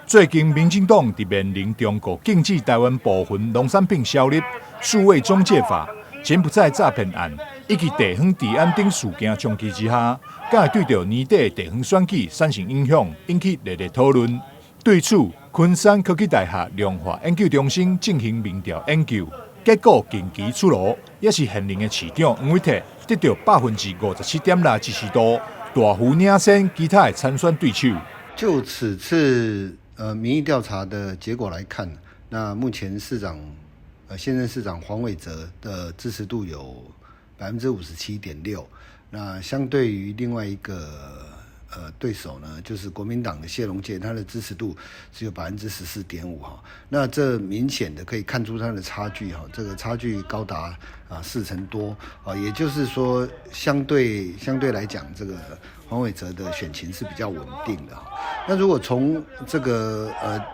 最近，民进党伫面临中国禁止台湾部分农产品销入、数位中介法、柬埔寨诈骗案以及地方治安等事件冲击之下，敢会对着年底地方选举产生影响，引起热烈讨论。对此，昆山科技大学量化研究中心进行民调研究，结果近期出炉，也是现任的市长黄伟哲得到57.6%支持度，大幅领先其他的参选对手。就此次民意调查的结果来看，那目前现任市长黄伟哲的支持度有57.6%，那相对于另外一个对手呢，就是国民党的谢龙介，他的支持度只有14.5%哈。那这明显的可以看出他的差距哈，这个差距高达40%多啊，也就是说相对来讲，这个黄伟哲的选情是比较稳定的哈。那如果从这个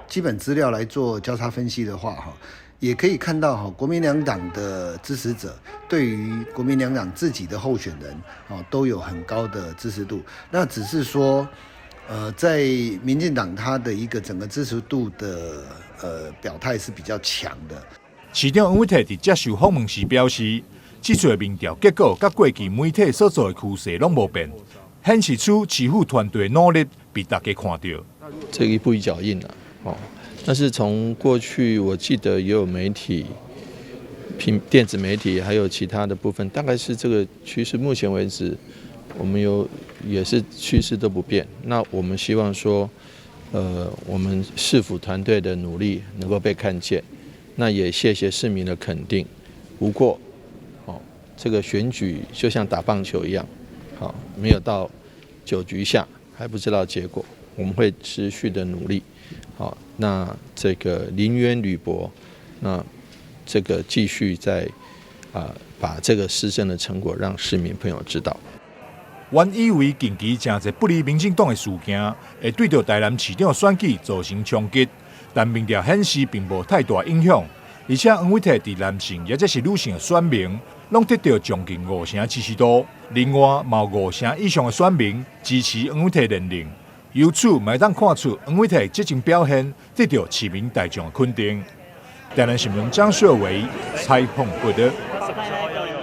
基本资料来做交叉分析的话哈，也可以看到哈，国民两党的支持者对于国民两党自己的候选人都有很高的支持度。那只是说，在民进党他的一个整个支持度的表态是比较强的。市长黄伟哲在接受访问时表示，这次的民调结果甲过去媒体所做的趋势拢无变，显示出市府团队的努力被大家看到。这一步一脚印哦。但是从过去，我记得也有媒体、电子媒体，还有其他的部分，大概是这个趋势。目前为止，我们也是趋势都不变。那我们希望说，我们市府团队的努力能够被看见。那也谢谢市民的肯定。不过，这个选举就像打棒球一样，没有到9局下还不知道结果，我们会持续的努力。好，那这个临渊履薄，那这个继续在把这个施政的成果让市民朋友知道。原以为近期真侪不利民进党的事件会对着台南市长的选举造成冲击，但民调显示并无太大影响，而且黄伟哲在男性也就是女性的选民，拢得到将近50%支持度。另外，嘛有50%以上的选民支持黄伟哲连任。由此，也当看出黄伟哲这种表现得到市民大众的肯定。台南新闻张硕维采访报道。